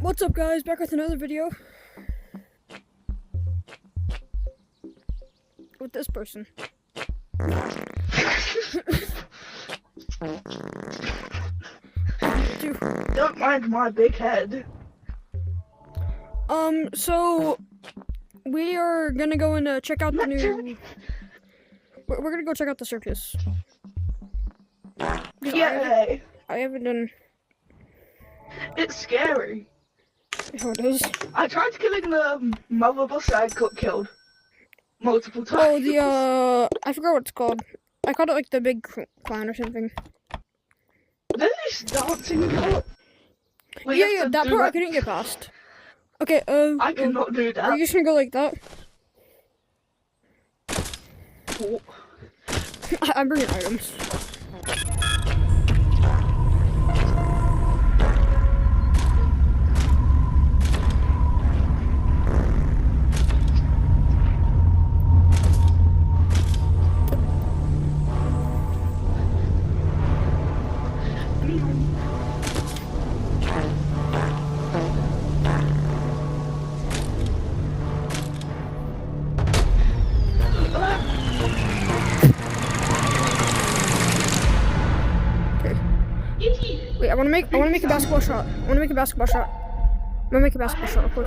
What's up, guys? Back with another video. With this person. Don't mind my big head. So we are gonna go and check out the new. We're gonna go check out the circus. Yay! I haven't done. It's scary. Oh, it is. I tried killing the mother bus I got killed multiple times. Oh, the I forgot what it's called. I called it like the big clown or something. There's this dancing part. Yeah, that part I couldn't get past. Okay, I cannot do that. Are you just gonna go like that? Oh. I'm bringing items. Wait, I wanna make a basketball shot. I'm gonna make a basketball shot real quick.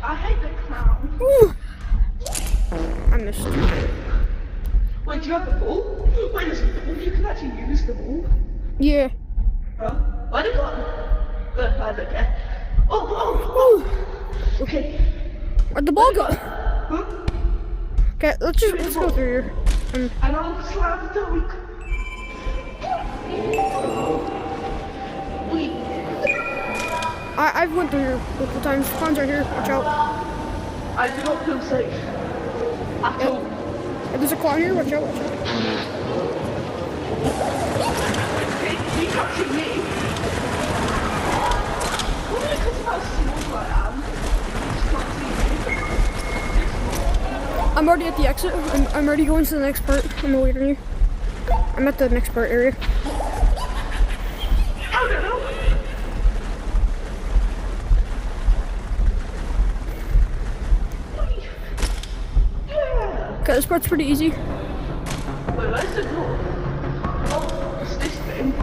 I hate the clown. Ooh. I missed. Wait, do you have the ball? Wait, there's a ball. You can actually use the ball. Yeah. I don't got. I don't care. Oh. Okay. Where'd the ball go? Huh? Okay, let's go through here. And I'll slam the dunk. Wait. I've went through here multiple times. Clowns are here. Watch out. I do not feel safe. At all. If there's a clown here, watch out. He touching me. Probably because of how small I am. I'm already at the exit. I'm already going to the next part. I'm waiting for you. I'm at the next part area. I don't know. Yeah. Okay, this part's pretty easy. Wait, where's the door? Oh, it's this thing.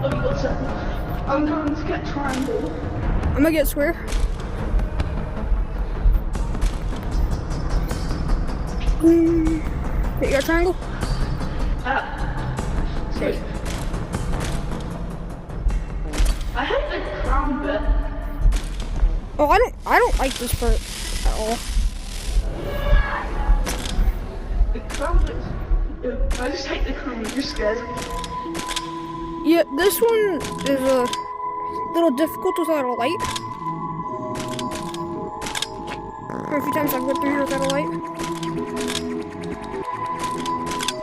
Oh, you got something. I'm going to get triangle. I'm gonna get square. Wait, you got triangle? Okay. I hate the crown bit. Oh, I don't like this part at all. The crown bit. I just hate the crown. It just scares me. Yeah, this one is a little difficult without a light. A few times I've went through here without a light.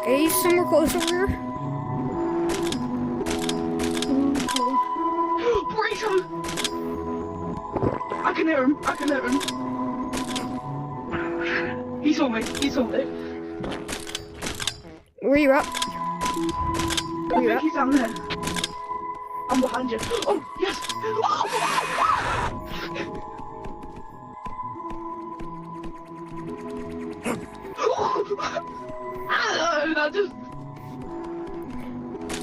Okay, he's somewhere close over here. Burrito! I can hear him. He saw me. Where are you at? I think he's down there. I'm behind you. Oh, yes! I just...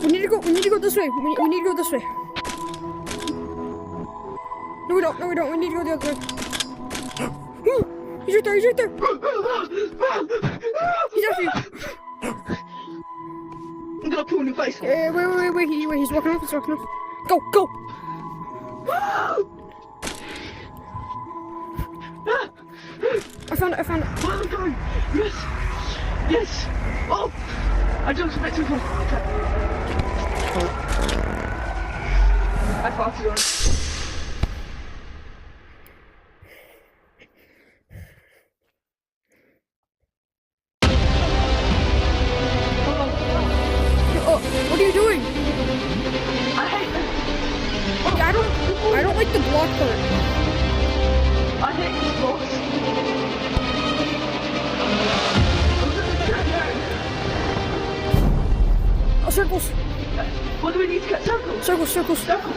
We need to go this way. We need to go this way. No, we don't. We need to go the other way. He's right there. He's after you. I'm gonna pull in your face. Wait. He's walking off. Go. I found it. Where am I going? Yes. Oh, I jumped a bit too far. Okay. I farted on it. What are you doing? I hate this. Okay, I don't like the block part. I hate this boss. circles. What do we need to get? Circles. Circles, circles. Circles.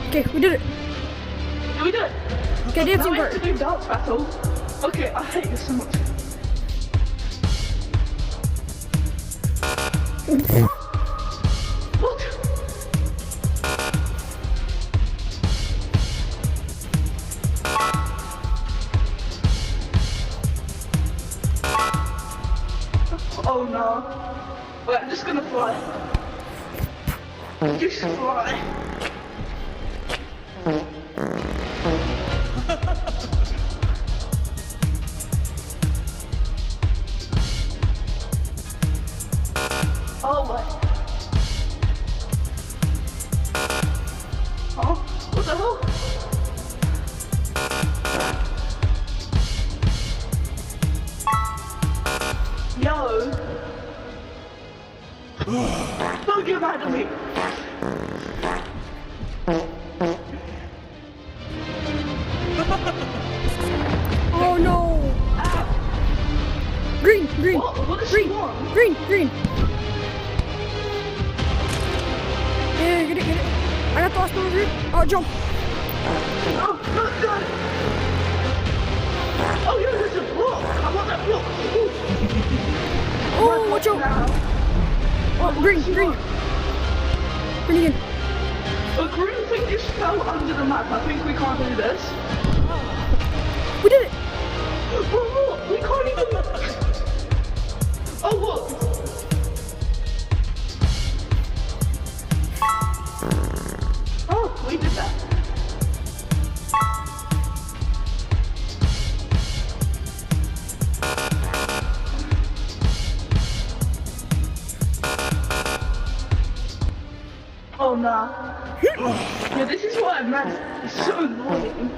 Okay, we did it. Did we do it? Okay, dancing Now we have part. to do dance battle. Okay, I hate this so much. What? Oh no. Wait, I'm just gonna fly. Just fly. Oh my. Oh, what the hell? Yo. Don't get mad at me. Oh no. Green, green, What does she green, want? green, green. Yeah, get it, get it. I got the last one over here. Oh, jump. Oh, God. Oh, yeah, there's a block. I want that block. Ooh. Oh, watch out. Now. Oh, green, green. Green again. A green thing just fell under the map. I think we can't do this. We did it. Bro, look, we can't even... Oh, look. Oh, we did that. Oh, nah. Yeah, this is what I meant. It's so annoying.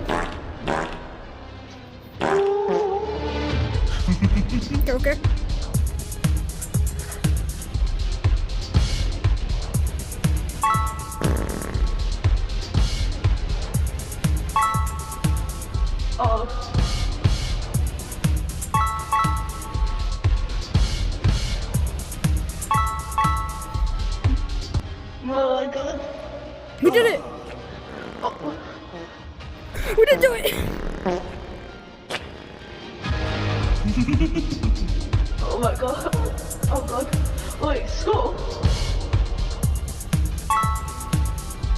Okay, okay. Oh. Oh my god. We did it. Oh, We did do it. oh my god. Oh god. Wait, score?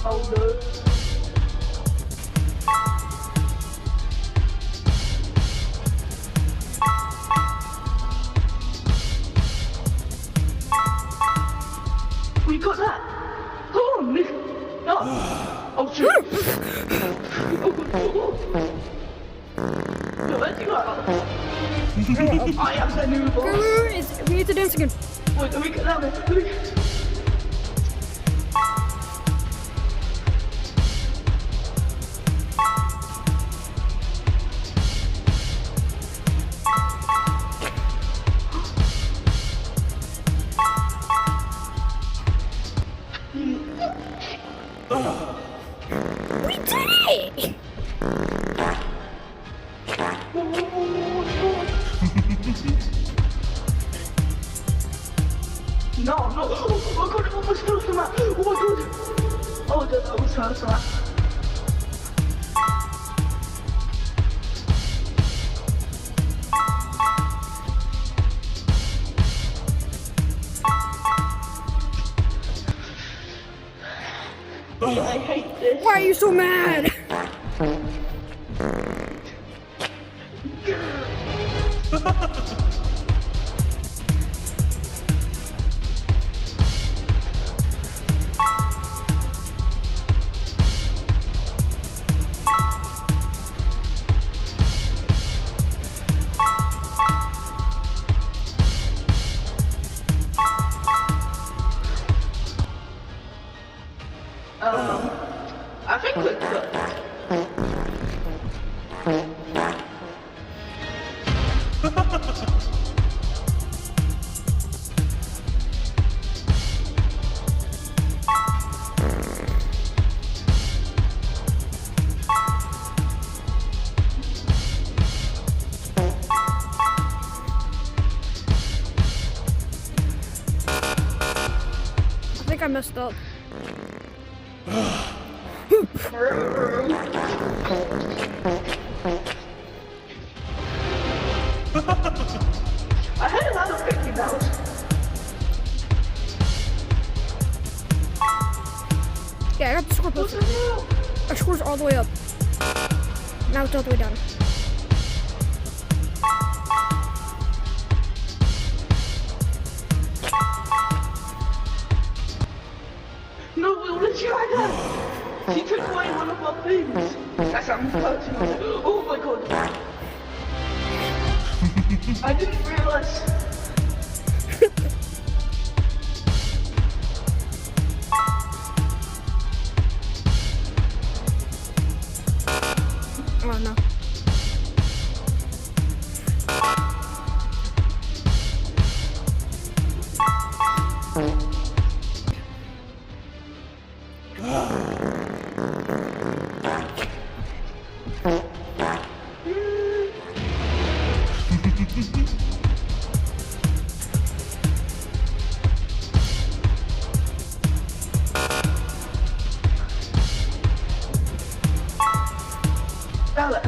Oh no. We got that. Oh, Nick. No. Oh, shit. No, where'd you go? I am the new Wait, boss. wait, wait. We need to dance again. Wait, let me get that one. Let me get... We did it. No, no. Oh my god, I almost fell off the map. Oh my god. Oh, that almost fell off the map. I hate this. Why are you so mad? I think we're good. I messed up. I had another 50,000. Yeah, I got the score What posted. the hell? Our score's all the way up. Now it's all the way down. No, we'll let you like that. She took away one of our things. That sounds personal. Oh my god. I didn't realize. Oh no. Bella.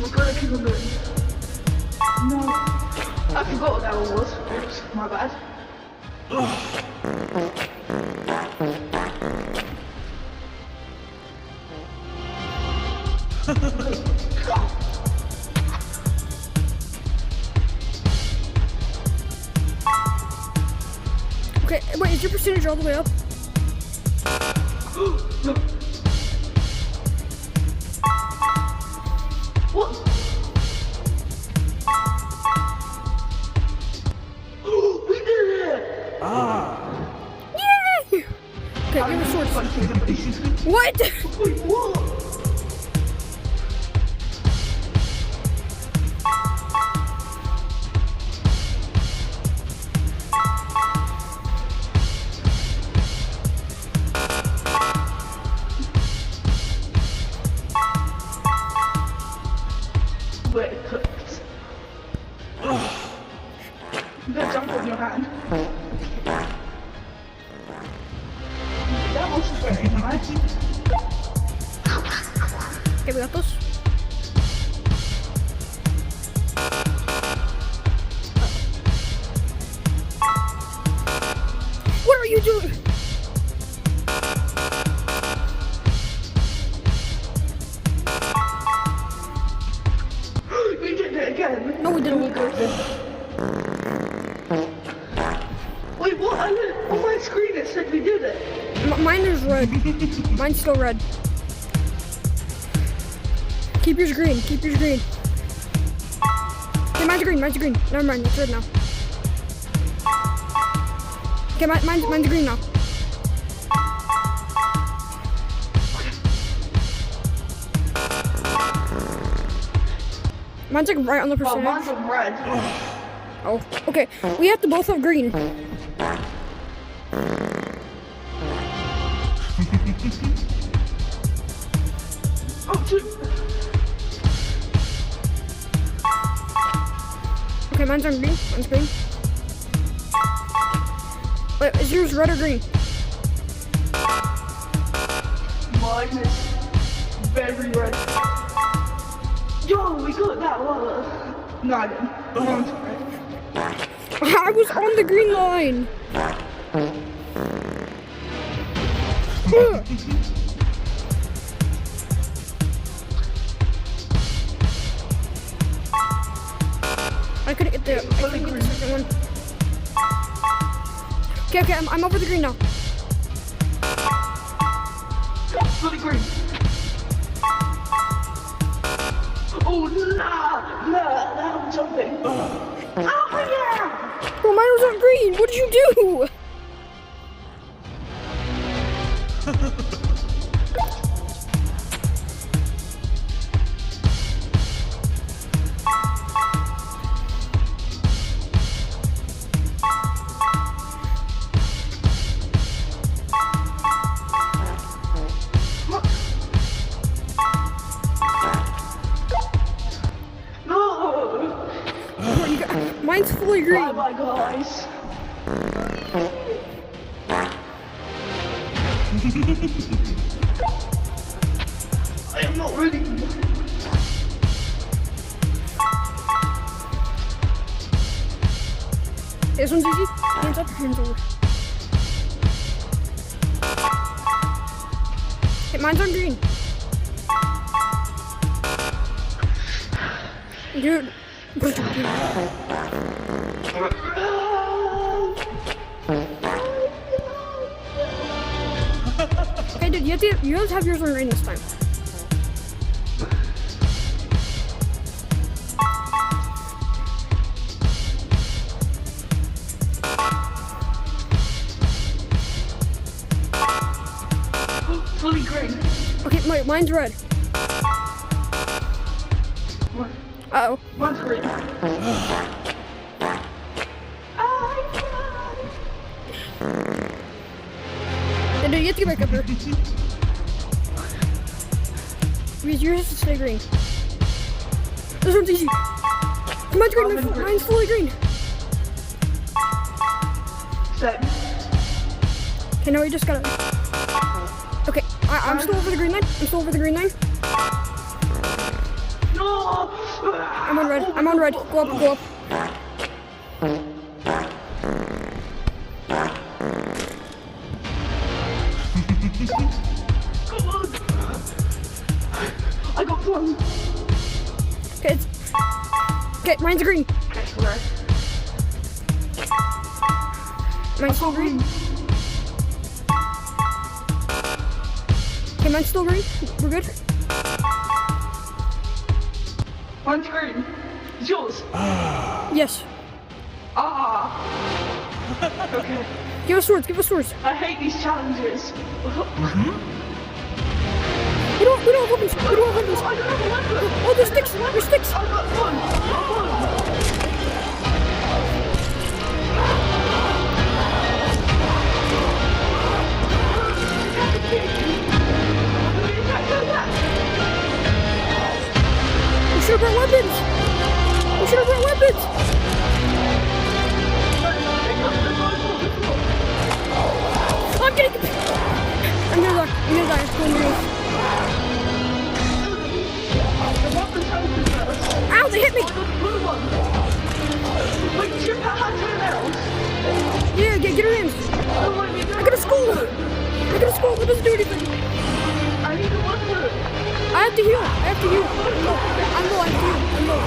We're gonna keep on going. No. I forgot what that one was. Oops, my bad. Okay, wait, is your percentage all the way up? No. What? We did it! Yay! Okay, give me swords. What? Wait, what? Wait, it cooked. You better jump on your hand. That was very nice. Okay, we got this. What are you doing? We did it again. No, we didn't. Wait, what? On my screen it said we did it. Mine is red. Mine's still red. Keep yours green. Keep yours green. Okay, mine's green. Mine's green. Never mind. It's red now. Okay, mine's green now. Mine's like right on the Oh, percentage. mine's on red. Oh, okay. We have to both have green. Oh, two. Okay, mine's on green. Mine's green. Wait, is yours red or green? Mine is very red. Yo, we got that one. No, I didn't. Mine's red. I was on the green line. Ugh. I couldn't get the second one. Okay, I'm over the green now. Fully green. Oh, nah, now I'm jumping. Oh, yeah! Bro, mine was on green. What did you do? No! Mine's fully green. Bye, guys. I am not ready. This one's easy. Hands up, hands over. Okay, mine's on green. Dude. Okay, dude, you have to have yours on green this time. Fully green. Okay, mine's red. Uh-oh. Mine's green. Yeah, dude, you have to get back up here. Because yours has to stay green. This one's easy. Mine's green, mine's fully green. Same. Okay, now we just gotta... Okay, I'm still over the green line. I'm still over the green line. No! I'm on red. I'm on red. Go up, go up. Come on! I got one. Okay, okay, mine's green. Okay, red. Mine's still green. Okay, mine's still green. We're good. Mine's green. It's yours. Yes. Ah. Okay. Give us swords. Give us swords. I hate these challenges. We don't have weapons. We don't have weapons. I don't have a weapon. Oh, there's sticks. There's sticks. I got one. I got one. We should have brought weapons. We should have brought weapons. I'm getting. I'm gonna die. I'm gonna die. It's going to me. Ow! They hit me. Wait, do you have your nails? Yeah, get her hands. I got a skull. I got a skull. That doesn't do anything. I need a weapon. I have to heal. I have to heal. I'm low. I have to heal. I'm low.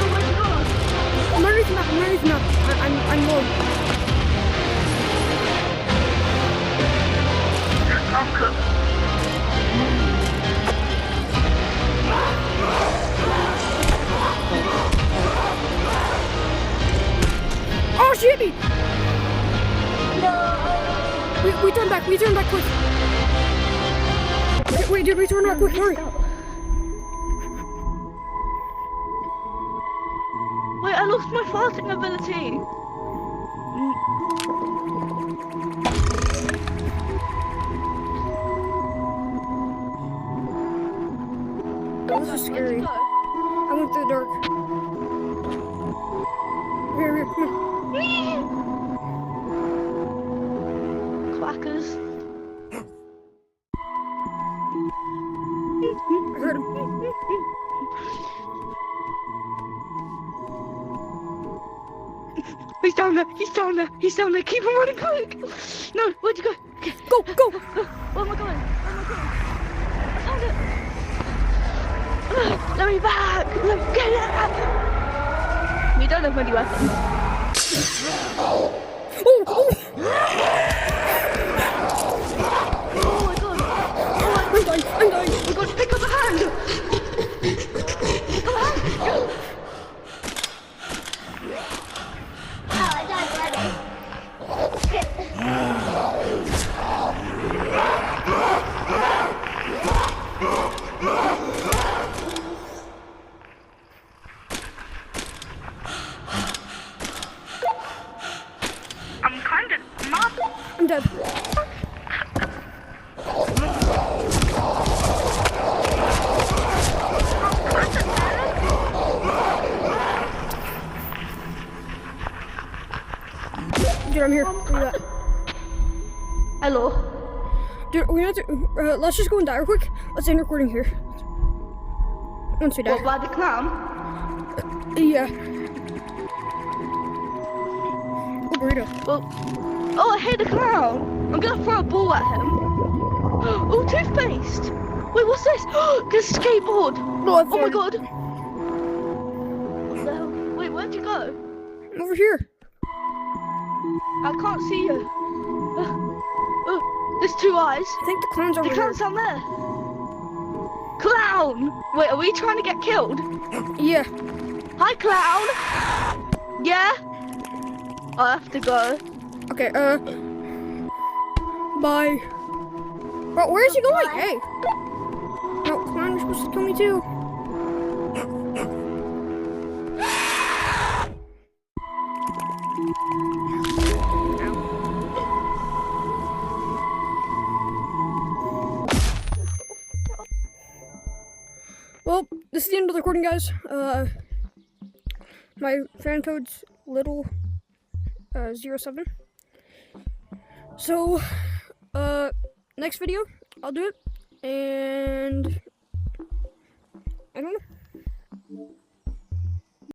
Oh my god. I'm ready now. I'm ready now. I'm low. I'm cooked. Oh, she hit me. We turn back. We turn back quick. Wait, dude, we turn back quick. Hurry. Wait, I lost my farting ability. This is scary. I went through the dark. Here, come on. Quackers. I heard him. He's down there. He's down there. He's down there. Keep him running quick. No, where'd you go? Okay. Go, go. Where am I going? Where am I going? I found it. Let me back. Let me get it. We don't have many weapons. Oh, Oh my god. Oh, I'm dying. I'm dying. we got to pick up a hand. Pick up a hand. Go. I'm kind of not. I'm dead. Dude, I'm here. Where you at? Hello. Dude, we have to. Let's just go and die real quick. Let's end recording here. Once we die. What, by the clown? Yeah. Oh, burrito. Well, oh, I hate the clown. I'm gonna throw a ball at him. Oh, toothpaste. Wait, what's this? This skateboard. Oh, Oh my god. What the hell? Wait, where'd you go? I'm over here. I can't see you. There's two eyes. I think the clown's over The here. clown's down there. Clown! Wait, are we trying to get killed? Yeah. Hi, clown! Yeah? I have to go. Okay, bye. Bro, where is he going? Hey. No, clown, you're supposed to kill me too. Well, this is the end of the recording, guys. My fan code's little 07. So, next video, I'll do it, and I don't know.